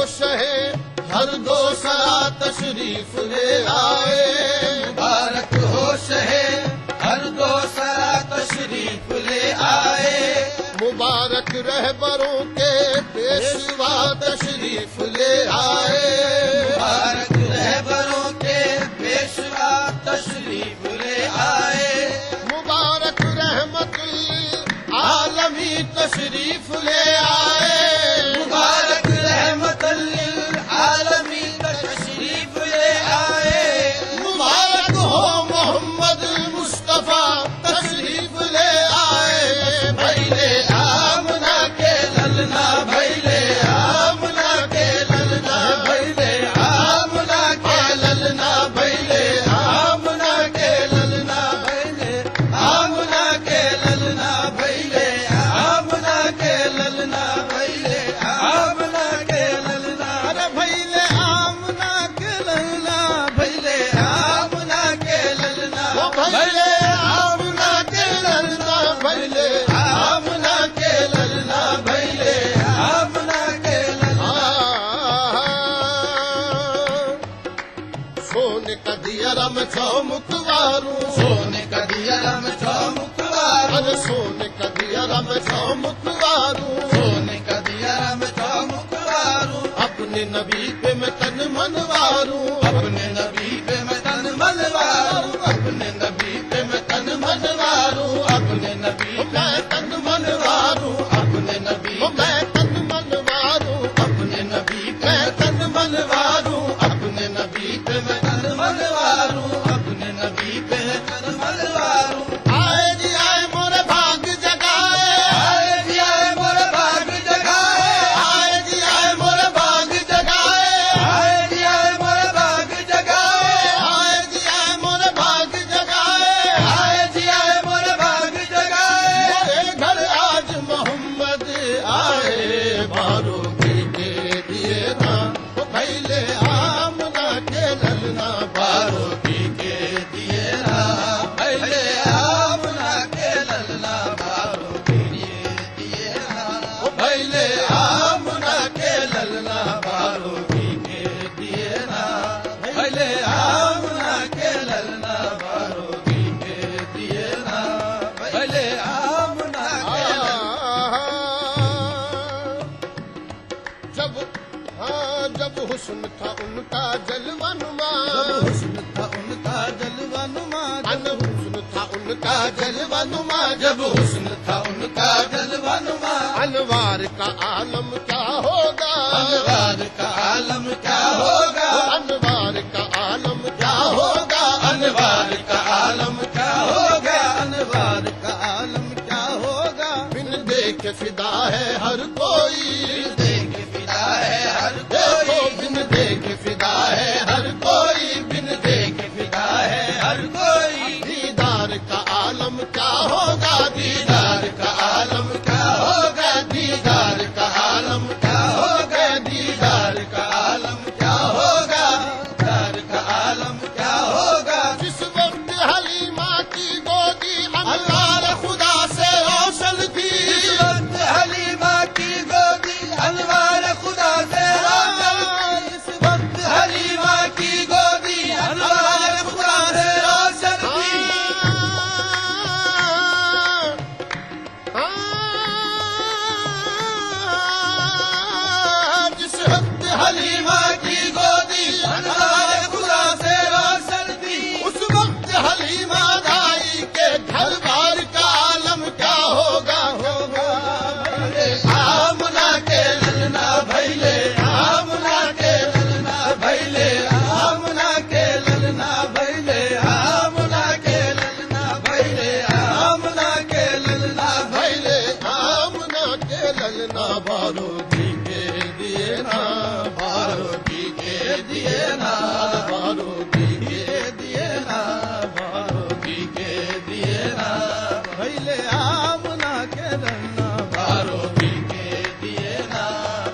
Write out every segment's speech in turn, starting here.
شہے ہر دو سرا تشریف لے آئے، مبارک ہو شہے ہر دو سرا تشریف لے آئے، مبارک رہبروں کے پیشوا تشریف لے آئے، مبارک رہبروں کے پیشوا تشریف لے آئے، مبارک رحمت العالمی تشریف لے آئے، مبارک رحمت للعالمین تشریف لے آئے، مبارک ہو محمد مصطفیٰ تشریف لے آئے، بھیلے آمنہ کے للنا، بھیلے آمنہ کے للنا، بھیلے آمنہ کے للنا، بھیلے آمنہ کے للنا، بھیلے آمنہ کے للنا، بھیلے آمنہ کے للنا، بھیلے آمنہ کے للنا، ارے بھیلے آمنہ کے للنا، بھیلے آمنہ کے للنا، وہ بھیلے آمنہ کے للنا، بھیلے آمنہ کے للنا، بھیلے آمنہ کے للنا، سونے کا دیا رم چومکواروں، سونے کا دیا رم چومکواروں، ارے سونے کا دیا رم چومکواروں، سونے کا دیا رم چومکواروں، اپنے نبی پہ میں تن منواروں، اپنے نبی پہ میں تن منواروں، اپنے نبی پہ میں تن منواروں، اپنے نبی پہ میں تن منواروں، اپنے نبی میں تن منواروں، اپنے نبی پہ میں تن منواروں، اپنے نبی پہ میں تن منواروں، اپنے نبی پہ میں تن منواروں، آئے جی آئے مورے بھاگ جگائے، آئے جی آئے مورے بھاگ جگائے، آئے جی آئے مورے بھاگ جگائے، آئے جی آئے مورے بھاگ جگائے، آئے جی آئے مورے بھاگ جگائے، آئے جی آئے مورے بھاگ جگائے، میرے گھر آج محمد آئے، باروں کے دیے نا، وہ بھیلے آمنہ کے للنا، باروں کے دیے نا، بھیلے آمنہ کے للنا، باروں کے دیے نا، وہ بھیلے آمنہ کے للنا، باروں کے دیے نا، بھیلے آمنہ کے للنا، باروں کے دیے نا، بھیلے آمنہ کے جب حسن تھا ان کا جلوہ نما، حسن تھا ان کا جلوہ نما، ان حسن تھا ان کا جلوہ نما، جب حسن تھا ان کا جلوہ نما، انوار کا عالم کیا ہوگا، انوار کا عالم کیا ہوگا، انوار کا عالم کیا ہوگا، انوار کا عالم کیا ہوگا، انوار کا عالم کیا ہوگا، بن دیکھ فدا ہے ہر کوئی، دیکھ فدا ہے ہر دیکھو کوئی، بن دیکھ فدا ہے ہر کوئی، بن دیکھ فدا ہے ہر کوئی، دیدار کا عالم کیا ہوگا، دیدار کا عالم کیا ہوگا، دیدار کا عالم کیا ہوگا، دیدار کا عالم کیا ہوگا، دیدار کا عالم کیا ہوگا، جس وقت حلیمہ کی گودی انوار خدا سے روشن تھی، اس وقت حلیمہ کی گودی انوار خدا سے روشن تھی، اس وقت حلیمہ کی گودی انوار خدا سے روشن تھی، جس وقت حلیمہ کی گودی انوار خدا سے روشن تھی، اس وقت حلیمہ دائی کے گھر بار کا عالم کیا ہوگا، آمنہ کے للنا، بھیلے آمنہ کے للنا، بھیلے آمنہ کے للنا، بھیلے آمنہ کے للنا، بھیلے آمنہ کے للنا، بھیلے آمنہ کے للنا، باروں کے دیے نا، باروں کے دیے نا، باروں کے دیے نا، باروں کے دیے نا، بھیلے آمنہ کے للنا، باروں کے دیے نا،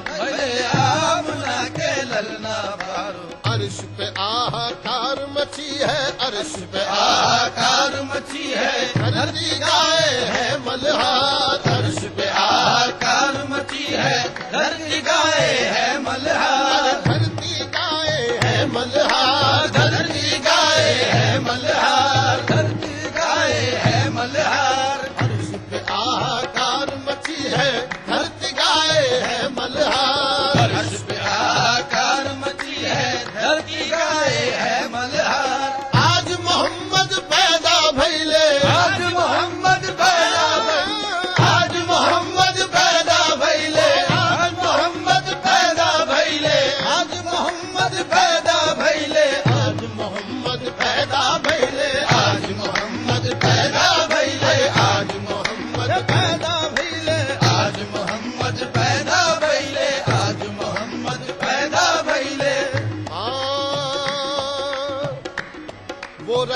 بھیلے آمنہ کے للنا، باروں عرش پہ آہار مچی ہے، عرش پہ آکار مچی ہے، دھرتی گائے ہے ملہار، عرش پہ آکار مچی ہے، دھرتی گائے ہے ملہا،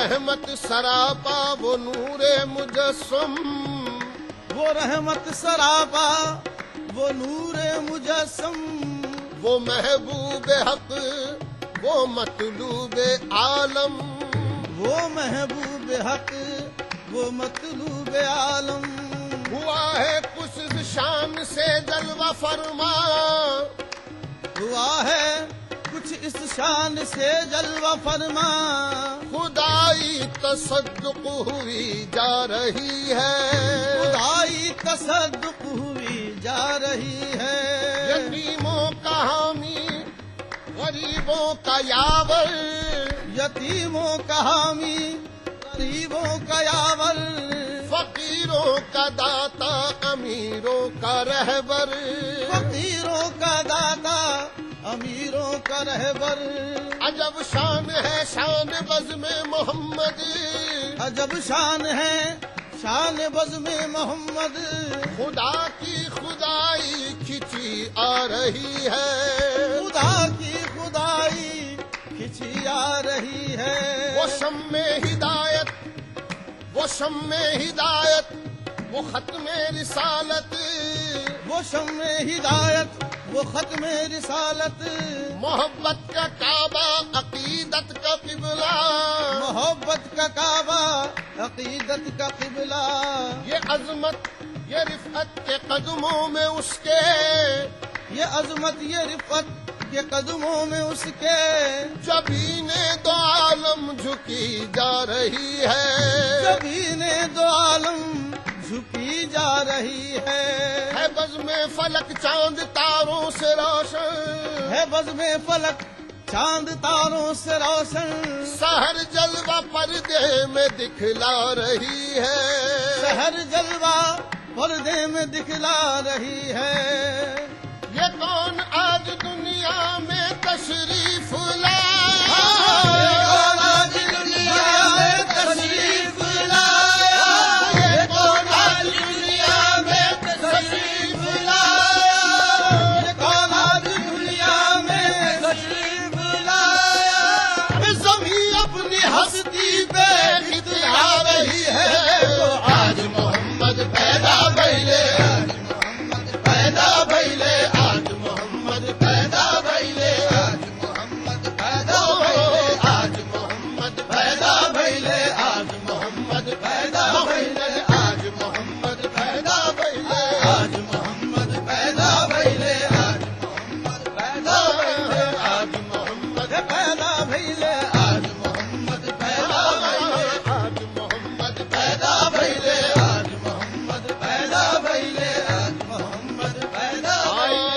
رحمت سراپا وہ نور مجسم، وہ رحمت سراپا وہ نور مجسم، وہ محبوب حق وہ مطلوب عالم، وہ محبوب حق وہ مطلوب عالم، ہوا ہے کچھ شان سے جلوہ فرما، ہوا ہے کچھ اس شان سے جلوہ فرما، خدائی تصدق ہوئی جا رہی ہے، خدائی تصدق ہوئی جا رہی ہے، یتیموں کا حامی غریبوں کا یاور، یتیموں کا حامی غریبوں کا یاور، فقیروں کا داتا امیروں کا رہبر، فقیروں کا داتا امیروں کا رہبر، عجب شان ہے شان بزم محمد، عجب شان ہے شان بزم محمد، خدا کی خدائی کھچی آ رہی ہے، خدا کی خدائی کھچی آ رہی ہے، وہ شمع ہدایت وہ شمع ہدایت وہ ختم رسالت، وہ شمع ہدایت وہ ختم رسالت، محبت کا کعبہ عقیدت کا قبلہ، محبت کا کعبہ عقیدت کا قبلہ، یہ عظمت یہ رفعت کے قدموں میں اس کے، یہ عظمت یہ رفعت کے قدموں میں اس کے، جبین دو عالم جھکی جا رہی ہے، زمین دو عالم جھکی جا رہی ہے بزم فلک چاند تاروں سے روشن، ہے بزم فلک چاند تاروں سے روشن، سحر جلوہ پردے میں دکھلا رہی ہے، شہر جلوہ پردے میں دکھلا رہی ہے، یہ کون آج دنیا میں تشریف لایا، آج دنیا میں تشریف لایا، یہ کون آج دنیا میں تشریف لایا، یہ کون آج دنیا میں تشریف لایا، زمین اپنی ہستی پہ اترا رہی ہے، تو آج محمد پیدا بھیلے، آج محمد پیدا بھیلے، آج محمد پیدا بھیلے، آج محمد پیدا بھیلے، آج محمد پیدا بھیلے، آج محمد پیدا بھیلے، آج محمد پیدا بھیلے، آج محمد پیدا بھیلے، آج محمد پیدا بھیلے، آج محمد پیدا بھیلے، آج محمد پیدا بھیلے، آج محمد پیدا بھیلے، آج محمد پیدا بھیلے، آج محمد پیدا بھیلے،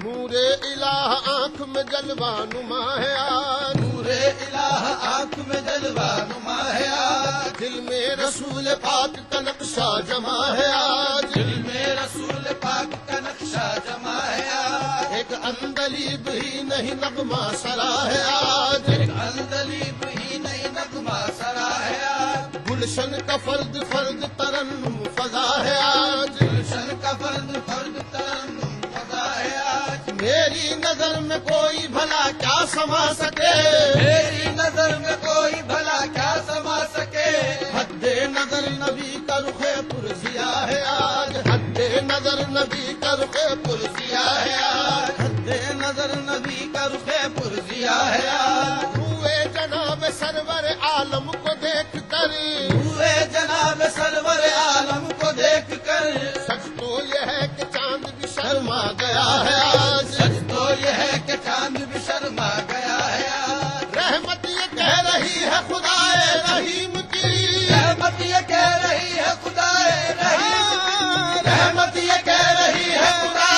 نور الہ آنکھ میں جلوہ نما ہے آج، نور الہ آنکھ میں جلوہ نما ہے آج، دل میں رسول پاک کا نقشہ جمع ہے آج، دل میں رسول پاک کا نقشہ جمع ہے آج، ایک اندلیب ہی نہیں نغمہ سرا ہے آج، ایک اندلیب ہی نہیں نغمہ سرا ہے آج، گلشن کا فرد فرد ترنم فضا ہے آج، گلشن کا فرد فرد ترنم فضا ہے آج، میری نظر میں کوئی بھلا کیا سما سکے، میری نظر میں کوئی بھلا کیا سما سکے، حد نظر نبی کا رخ پرزیا ہے آج، حد نظر نبی کا رخ پرزیا ہے آج، حد نظر نبی کا رخ پرزیا ہے آج، روئے جناب سرور عالم کو دیکھ کر، ہوئے جناب سرور عالم کو دیکھ کر، سچ تو یہ ہے کہ چاند بھی شرما گیا ہے آج، سچ تو یہ ہے کہ چاند بھی شرما گیا ہے آج، رحمت یہ کہہ رہی ہے خدا رحیم کی، رحمت یہ کہہ رہی ہے خدا رحیم کی، رحمت یہ کہہ رہی ہے خدا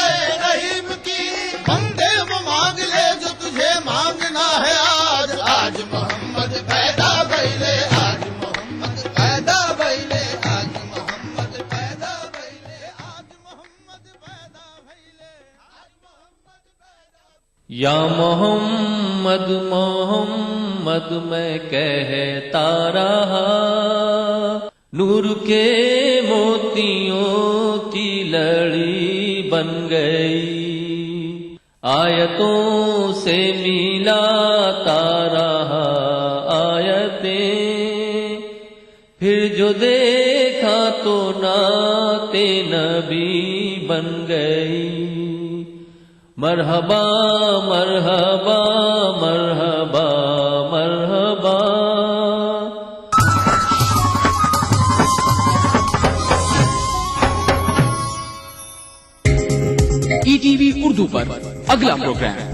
رحیم کی، بندے وہ مانگ لے جو تجھے مانگنا ہے آج، آج محمد پیدا بھیلے، آج محمد پیدا بھیلے، آج محمد پیدا بھیلے، آج محمد پیدا بھیلے، آج محمد پیدا یا محمد محمد میں کہتا رہا، نور کے موتیوں کی لڑی بن گئی، آیتوں سے ملاتا رہا، جو دیکھا تو نعت نبی بن گئی، مرحبا مرحبا مرحبا مرحبا۔ ای ٹی وی اردو پر اگلا پروگرام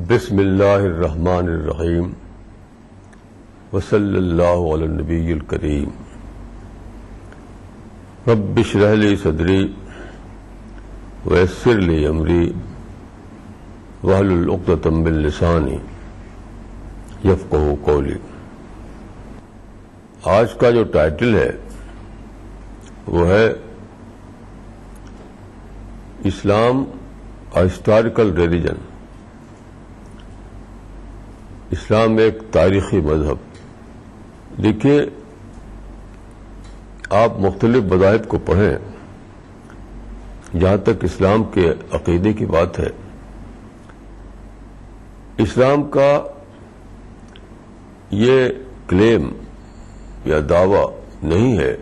بسم اللہ الرحمن الرحیم وصلی اللہ علی النبی الکریم۔ رب اشرح لی صدری ویسر لی امری واحلل عقدۃ من لسانی یفقہوا قولی۔ آج کا جو ٹائٹل ہے وہ ہے اسلام ہسٹوریکل ریلیجن، اسلام ایک تاریخی مذہب۔ دیکھیے، آپ مختلف مذاہب کو پڑھیں، جہاں تک اسلام کے عقیدے کی بات ہے، اسلام کا یہ کلیم یا دعویٰ نہیں ہے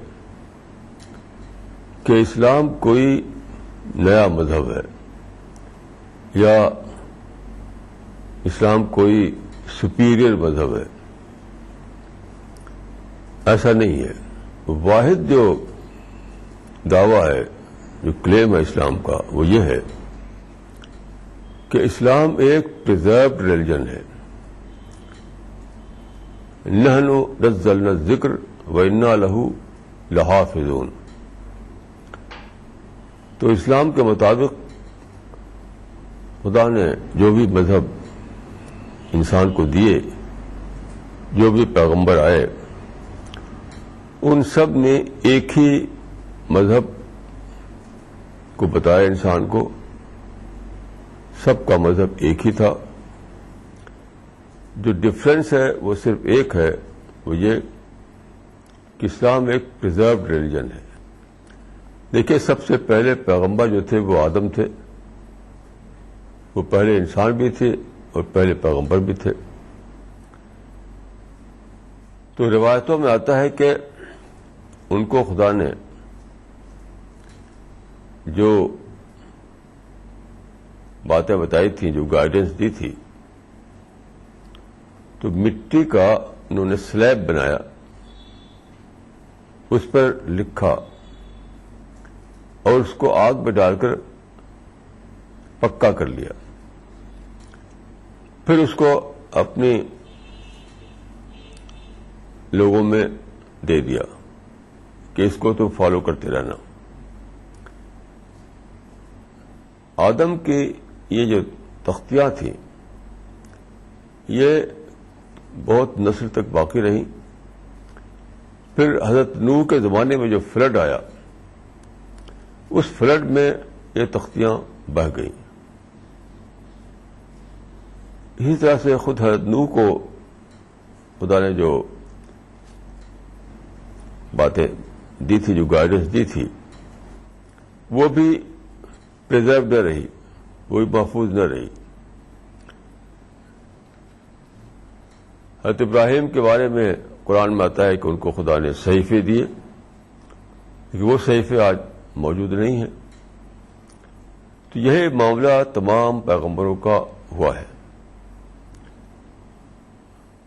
کہ اسلام کوئی نیا مذہب ہے یا اسلام کوئی سپیریئر مذہب ہے، ایسا نہیں ہے۔ واحد جو دعویٰ ہے، جو کلیم ہے اسلام کا، وہ یہ ہے کہ اسلام ایک پریزروڈ ریلیجن ہے۔ نحن نزلنا الذکر وإنا لہ لحافظون۔ تو اسلام کے مطابق خدا نے جو بھی مذہب انسان کو دیے، جو بھی پیغمبر آئے، ان سب نے ایک ہی مذہب کو بتایا انسان کو، سب کا مذہب ایک ہی تھا۔ جو ڈفرینس ہے وہ صرف ایک ہے، وہ یہ کہ اسلام ایک پریزروڈ ریلیجن ہے۔ دیکھیے، سب سے پہلے پیغمبر جو تھے وہ آدم تھے، وہ پہلے انسان بھی تھے اور پہلے پیغمبر بھی تھے۔ تو روایتوں میں آتا ہے کہ ان کو خدا نے جو باتیں بتائی تھیں، جو گائیڈنس دی تھی، تو مٹی کا انہوں نے سلیب بنایا، اس پر لکھا اور اس کو آگ میں ڈال کر پکا کر لیا۔ پھر اس کو اپنی لوگوں میں دے دیا کہ اس کو تو فالو کرتے رہنا۔ آدم کی یہ جو تختیاں تھیں، یہ بہت نسل تک باقی رہیں۔ پھر حضرت نوح کے زمانے میں جو فلڈ آیا، اس فلڈ میں یہ تختیاں بہہ گئیں۔ اسی طرح سے خود حضرت نوح کو خدا نے جو باتیں دی تھی، جو گائیڈنس دی تھی، وہ بھی پریزرو نہ رہی، وہ بھی محفوظ نہ رہی۔ حضرت ابراہیم کے بارے میں قرآن میں آتا ہے کہ ان کو خدا نے صحیفے دیے، لیکن وہ صحیفے آج موجود نہیں ہیں۔ تو یہی معاملہ تمام پیغمبروں کا ہوا ہے۔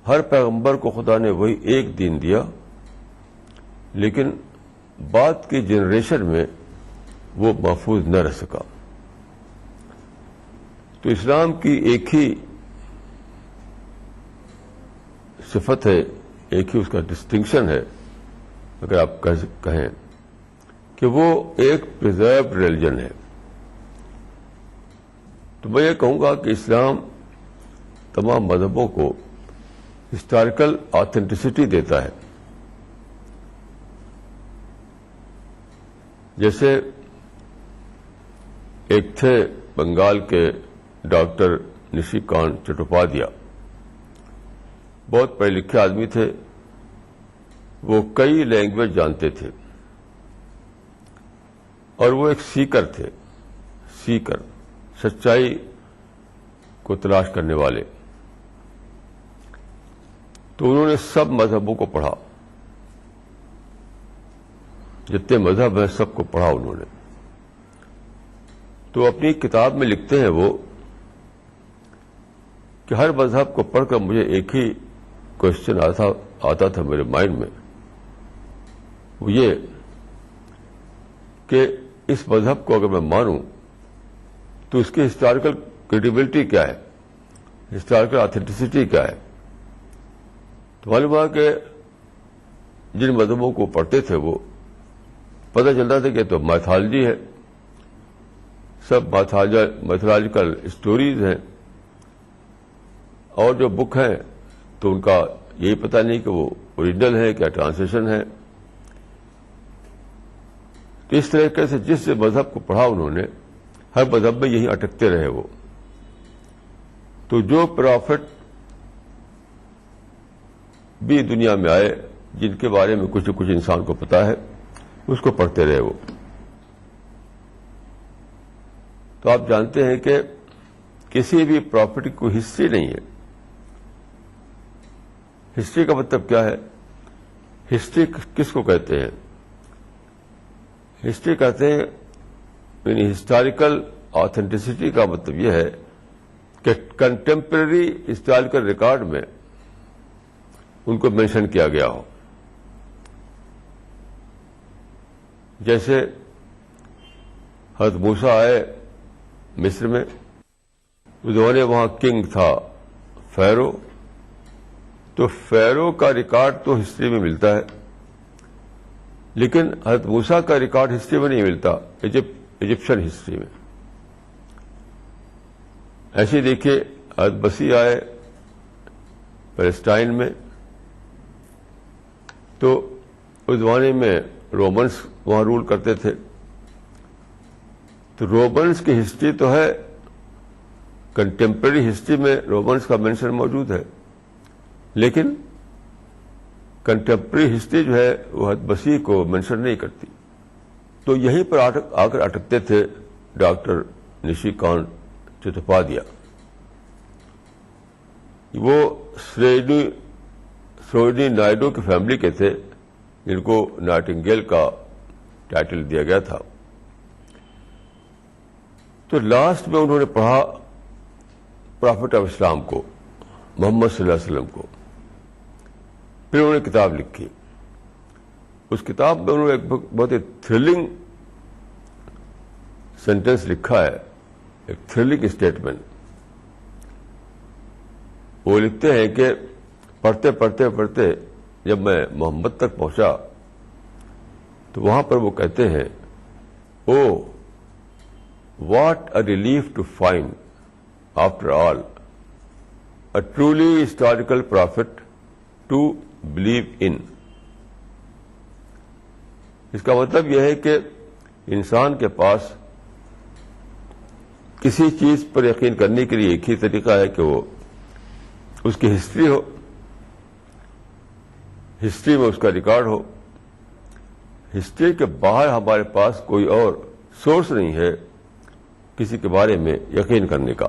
ہر پیغمبر کو خدا نے وہی ایک دین دیا، لیکن بعد کی جنریشن میں وہ محفوظ نہ رہ سکا۔ تو اسلام کی ایک ہی صفت ہے، ایک ہی اس کا ڈسٹنکشن ہے، اگر آپ کہیں کہ وہ ایک پریزروڈ ریلیجن ہے۔ تو میں یہ کہوں گا کہ اسلام تمام مذہبوں کو ہسٹوریکل آتھینٹسٹی دیتا ہے. جیسے ایک تھے بنگال کے ڈاکٹر نشیکانت چٹوپادھیا، بہت پڑھے لکھے آدمی تھے. وہ کئی لینگویج جانتے تھے اور وہ ایک سیکر تھے، سیکر، سچائی کو تلاش کرنے والے. تو انہوں نے سب مذہبوں کو پڑھا، جتنے مذہب ہیں سب کو پڑھا انہوں نے. تو اپنی کتاب میں لکھتے ہیں وہ کہ ہر مذہب کو پڑھ کر مجھے ایک ہی کوشچن آتا تھا میرے مائنڈ میں، وہ یہ کہ اس مذہب کو اگر میں مانوں تو اس کی ہسٹوریکل کریڈیبلٹی کیا ہے، ہسٹوریکل آتھینٹسٹی کیا ہے. تو معلوم ہوا کہ جن مذہبوں کو پڑھتے تھے وہ پتہ چلتا تھا کہ تو میتھالوجی ہے، سب میتھولوجیکل اسٹوریز ہیں، اور جو بک ہیں تو ان کا یہی پتہ نہیں کہ وہ اوریجنل ہے کیا ٹرانسلیشن ہے. تو اس طریقے سے جس مذہب کو پڑھا انہوں نے، ہر مذہب میں یہی اٹکتے رہے وہ. تو جو پرافٹ بھی دنیا میں آئے جن کے بارے میں کچھ نہ کچھ انسان کو پتا ہے، اس کو پڑھتے رہے وہ. تو آپ جانتے ہیں کہ کسی بھی پرافٹ کی کوئی ہسٹری نہیں ہے. ہسٹری کا مطلب کیا ہے؟ ہسٹری کس کو کہتے ہیں؟ ہسٹری کہتے ہیں یعنی ہسٹوریکل آتھینٹسٹی کا مطلب یہ ہے کہ کنٹمپرری ہسٹوریکل ریکارڈ میں ان کو مینشن کیا گیا ہو. جیسے حضرت موسیٰ آئے مصر میں، اس زمانے وہاں کنگ تھا فیرو، تو فیرو کا ریکارڈ تو ہسٹری میں ملتا ہے، لیکن حضرت موسیٰ کا ریکارڈ ہسٹری میں نہیں ملتا، ایجپشن ہسٹری میں. ایسے دیکھیے حضرت مسیح آئے پیلسٹائن میں، تو اس زمانے میں رومنس وہاں رول کرتے تھے. تو رومنس کی ہسٹری تو ہے، کنٹمپرری ہسٹری میں رومنس کا مینشن موجود ہے، لیکن کنٹمپرری ہسٹری جو ہے وہ حضرت مسیح کو مینشن نہیں کرتی. تو یہیں پر آ کر اٹکتے تھے ڈاکٹر نشیکانت چٹوپادھیا. وہ سروجنی نائڈو کی فیملی کے تھے، جن کو نائٹنگیل کا ٹائٹل دیا گیا تھا. تو لاسٹ میں انہوں نے پڑھا پرافٹ آف اسلام کو، محمد صلی اللہ علیہ وسلم کو. پھر انہوں نے کتاب لکھی. اس کتاب میں انہوں نے ایک بہت ہی تھرلنگ سینٹینس لکھا ہے، ایک تھرلنگ اسٹیٹمنٹ. وہ لکھتے ہیں کہ پڑھتے پڑھتے پڑھتے جب میں محمد تک پہنچا تو وہاں پر وہ کہتے ہیں، oh what a relief to find after all a truly historical prophet to believe in. اس کا مطلب یہ ہے کہ انسان کے پاس کسی چیز پر یقین کرنے کے لیے ایک ہی طریقہ ہے کہ وہ اس کی ہسٹری ہو، ہسٹری میں اس کا ریکارڈ ہو. ہسٹری کے باہر ہمارے پاس کوئی اور سورس نہیں ہے کسی کے بارے میں یقین کرنے کا.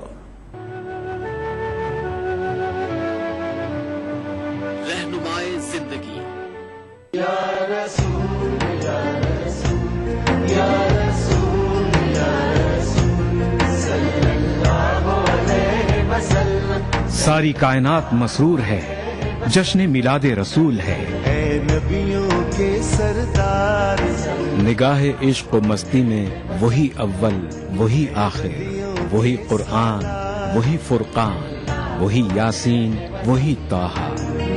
رہنمائے زندگی ساری کائنات مسرور ہے، جشن میلاد رسول ہے. اے نبیوں کے سردار، نگاہ عشق و مستی میں وہی اول وہی آخر، وہی قرآن وہی فرقان، وہی یاسین وہی طٰہٰ.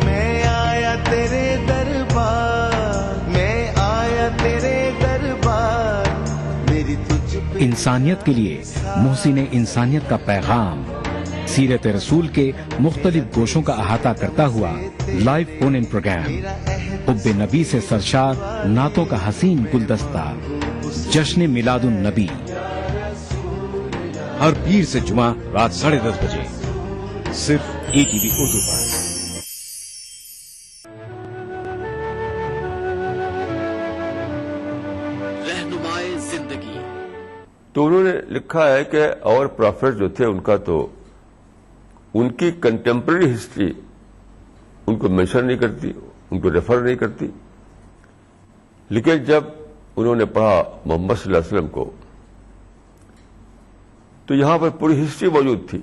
میں آیا تیرے دربار، میں آیا تیرے دربار، میری تجھ پہ انسانیت کے لیے محسن انسانیت کا پیغام سیرت رسول کے مختلف گوشوں کا احاطہ کرتا ہوا لائیو فون ان پروگرام، حب نبی سے سرشار نعتوں کا حسین گلدستہ، جشن میلاد النبی، ہر پیر سے جمعہ رات 10:30 بجے صرف ATV اردو پر۔ رہنمائے زندگی، تو انہوں نے لکھا ہے کہ اور پرافٹ جو تھے ان کا تو ان کی کنٹمپرری ہسٹری ان کو مینشن نہیں کرتی، ان کو ریفر نہیں کرتی، لیکن جب انہوں نے پڑھا محمد صلی اللہ علیہ وسلم کو تو یہاں پر پوری ہسٹری موجود تھی،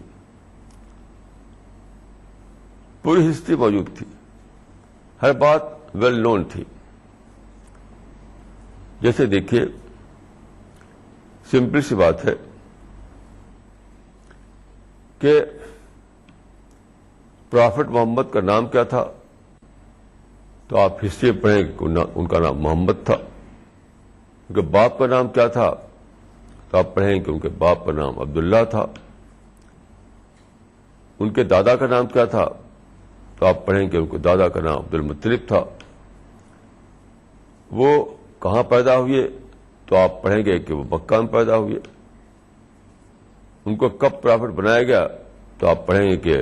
پوری ہسٹری موجود تھی، ہر بات ویل نون تھی۔ جیسے دیکھیے، سمپل سی بات ہے کہ پرافٹ محمد کا نام کیا تھا، تو آپ ہسٹری پڑھیں کہ ان کا نام محمد تھا۔ ان کے باپ کا نام کیا تھا، تو آپ پڑھیں کہ ان کے باپ کا نام عبداللہ تھا۔ ان کے دادا کا نام کیا تھا، تو آپ پڑھیں کہ ان کے دادا کا نام عبد المطلب تھا۔ وہ کہاں پیدا ہوئے، تو آپ پڑھیں گے کہ وہ مکہ میں پیدا ہوئے۔ ان کو کب پرافٹ بنایا گیا، تو آپ پڑھیں گے کہ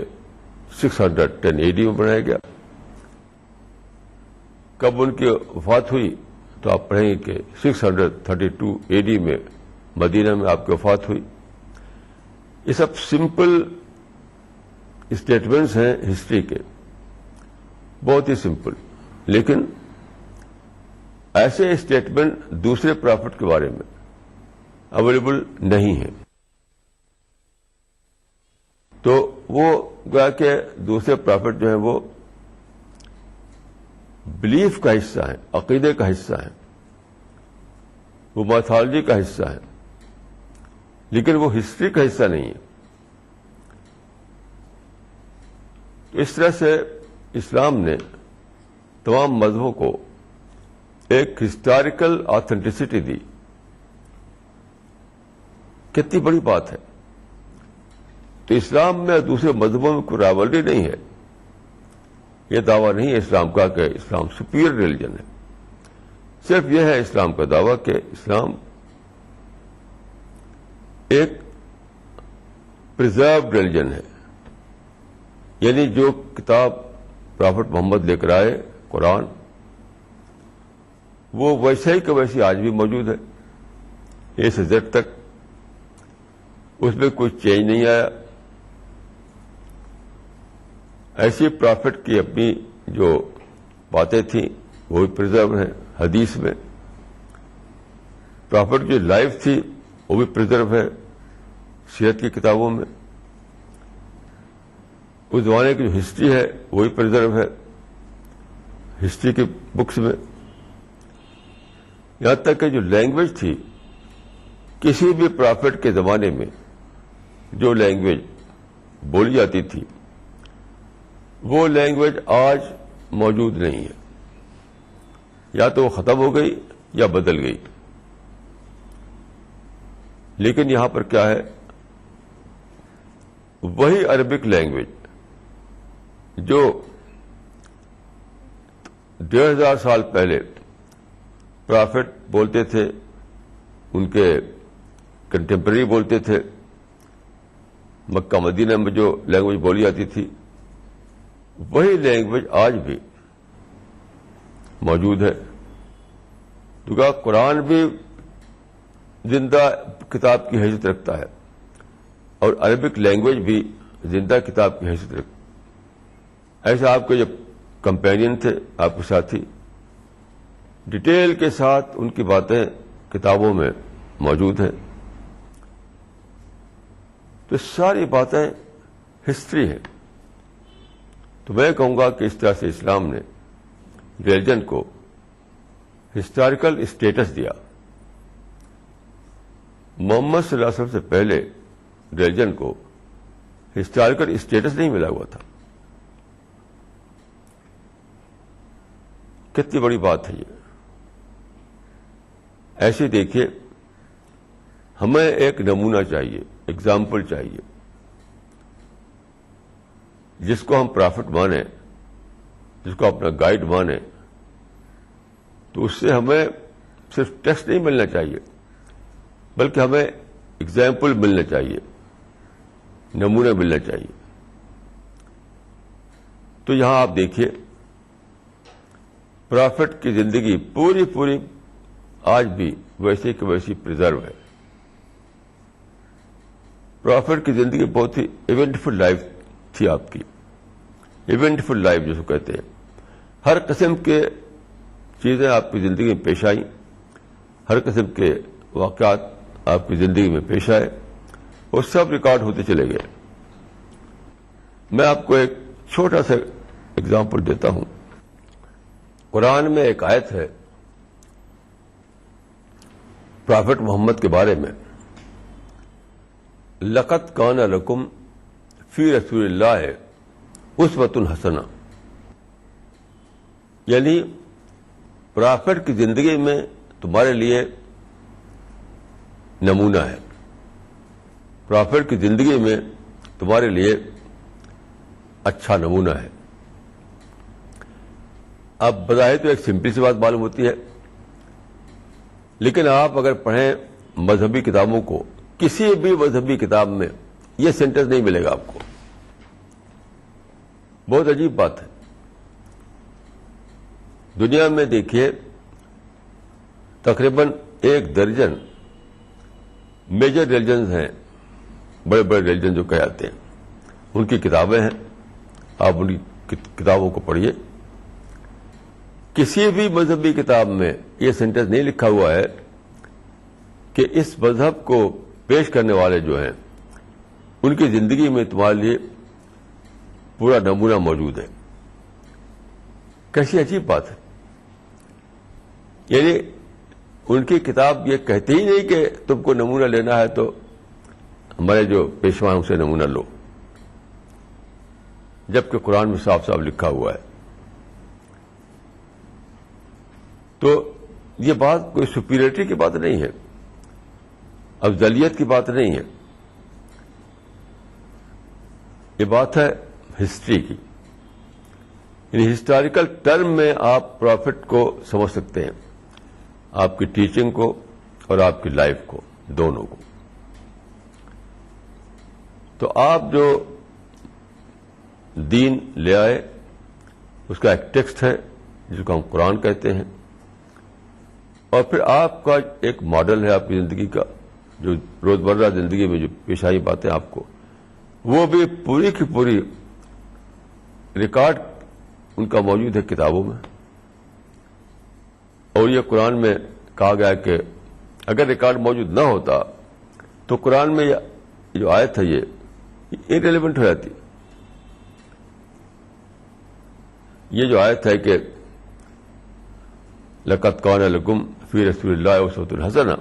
610 AD میں بنایا گیا۔ کب ان کی وفات ہوئی، تو آپ پڑھیں گے کہ 632 AD میں مدینہ میں آپ کی وفات ہوئی۔ یہ سب سمپل اسٹیٹمنٹس ہیں ہسٹری کے، بہت ہی سمپل، لیکن ایسے اسٹیٹمنٹ دوسرے پرافٹ کے بارے میں اویلیبل نہیں ہیں۔ تو وہ گویا کہ دوسرے پرافٹ جو ہیں وہ بلیف کا حصہ ہیں، عقیدے کا حصہ ہیں، وہ میتھالوجی کا حصہ ہیں، لیکن وہ ہسٹری کا حصہ نہیں ہے۔ اس طرح سے اسلام نے تمام مذہبوں کو ایک ہسٹوریکل آتھینٹسٹی دی۔ کتنی بڑی بات ہے۔ تو اسلام میں دوسرے مذہبوں میں کوئی رائیولری نہیں ہے۔ یہ دعویٰ نہیں ہے اسلام کا کہ اسلام سپیریئر ریلیجن ہے، صرف یہ ہے اسلام کا دعویٰ کہ اسلام ایک پرزروڈ ریلیجن ہے، یعنی جو کتاب پرافٹ محمد لے کر آئے قرآن، وہ ویسے ہی کہ ویسی آج بھی موجود ہے، اے سے زیڈ تک، اس میں کوئی چینج نہیں آیا۔ ایسی پرافٹ کی اپنی جو باتیں تھیں وہ بھی پرزرو ہیں حدیث میں، پرافٹ کی لائف تھی وہ بھی پرزرو ہے سیرت کی کتابوں میں، اس زمانے کی جو ہسٹری ہے وہ بھی پرزرو ہے ہسٹری کی بکس میں۔ یہاں تک کہ جو لینگویج تھی کسی بھی پرافٹ کے زمانے میں، جو لینگویج بولی جاتی تھی وہ لینگویج آج موجود نہیں ہے، یا تو وہ ختم ہو گئی یا بدل گئی۔ لیکن یہاں پر کیا ہے، وہی عربک لینگویج جو 1500 سال پہلے پرافٹ بولتے تھے، ان کے کنٹمپرری بولتے تھے، مکہ مدینہ میں جو لینگویج بولی جاتی تھی وہی لینگویج آج بھی موجود ہے۔ کیونکہ قرآن بھی زندہ کتاب کی حیثیت رکھتا ہے اور عربک لینگویج بھی زندہ کتاب کی حیثیت رکھتا ہے۔ ایسا آپ کے جو کمپینین تھے، آپ کے ساتھی، ڈیٹیل کے ساتھ ان کی باتیں کتابوں میں موجود ہیں۔ تو ساری باتیں ہسٹری ہیں۔ تو میں کہوں گا کہ اس طرح سے اسلام نے ریلیجن کو ہسٹوریکل اسٹیٹس دیا۔ محمد صلی اللہ علیہ وسلم سے پہلے ریلیجن کو ہسٹوریکل اسٹیٹس نہیں ملا ہوا تھا۔ کتنی بڑی بات ہے یہ۔ ایسے دیکھیے، ہمیں ایک نمونہ چاہیے، اگزامپل چاہیے۔ جس کو ہم پرافٹ مانیں، جس کو اپنا گائیڈ مانیں، تو اس سے ہمیں صرف ٹیکسٹ نہیں ملنا چاہیے، بلکہ ہمیں ایگزامپل ملنا چاہیے، نمونہ ملنا چاہیے. تو یہاں آپ دیکھیے پرافٹ کی زندگی پوری آج بھی ویسے کہ ویسی پریزرو ہے. پرافٹ کی زندگی بہت ہی ایونٹفل لائف تھی آپ کی، ایونٹفل لائف جس کو کہتے ہیں. ہر قسم کے چیزیں آپ کی زندگی میں پیش آئیں، ہر قسم کے واقعات آپ کی زندگی میں پیش آئے، وہ سب ریکارڈ ہوتے چلے گئے. میں آپ کو ایک چھوٹا سا اگزامپل دیتا ہوں. قرآن میں ایک آیت ہے پرافٹ محمد کے بارے میں، لقد کان لکم فی رسول اللہ اسوۃ حسنہ، یعنی پرافٹ کی زندگی میں تمہارے لیے نمونہ ہے، پرافٹ کی زندگی میں تمہارے لیے اچھا نمونہ ہے. اب بظاہر تو ایک سمپل سی بات معلوم ہوتی ہے، لیکن آپ اگر پڑھیں مذہبی کتابوں کو، کسی بھی مذہبی کتاب میں یہ سینٹنس نہیں ملے گا آپ کو. بہت عجیب بات ہے. دنیا میں دیکھیے تقریباً 1 درجن میجر ریلیجنز ہیں، بڑے بڑے ریلیجن جو کہتے ہیں، ان کی کتابیں ہیں. آپ ان کی کتابوں کو پڑھیے. کسی بھی مذہبی کتاب میں یہ سینٹنس نہیں لکھا ہوا ہے کہ اس مذہب کو پیش کرنے والے جو ہیں ان کی زندگی میں تمہارے لیے پورا نمونہ موجود ہے. کیسی عجیب بات ہے. یعنی ان کی کتاب یہ کہتے ہی نہیں کہ تم کو نمونہ لینا ہے تو ہمارے جو پیشوا ہیں اسے نمونہ لو، جبکہ قرآن میں صاف صاف لکھا ہوا ہے. تو یہ بات کوئی سپیریٹی کی بات نہیں ہے، افضلیت کی بات نہیں ہے، یہ بات ہے ہسٹری کی. یعنی ہسٹوریکل ٹرم میں آپ پرافٹ کو سمجھ سکتے ہیں، آپ کی ٹیچنگ کو اور آپ کی لائف کو، دونوں کو. تو آپ جو دین لے آئے اس کا ایک ٹیکسٹ ہے جس کو ہم قرآن کہتے ہیں، اور پھر آپ کا ایک ماڈل ہے آپ کی زندگی کا، جو روزمرہ زندگی میں جو پیش آئی باتیں آپ کو، وہ بھی پوری کی پوری ریکارڈ ان کا موجود ہے کتابوں میں. اور یہ قرآن میں کہا گیا کہ اگر ریکارڈ موجود نہ ہوتا تو قرآن میں یہ جو آیت ہے یہ irrelevant ہو جاتی. یہ جو آیت ہے کہ لقد کان لکم فی رسول اللہ اسوۃ حسنہ،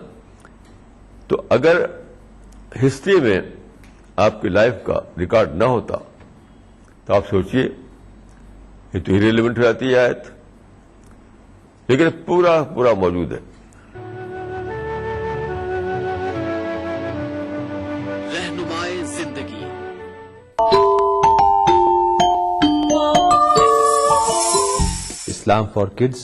تو اگر ہسٹری میں آپ کی لائف کا ریکارڈ نہ ہوتا تو آپ سوچئے یہ تو irrelevant ہو جاتی ہے آیت، لیکن پورا موجود ہے. رہنمائے زندگی. Islam for Kids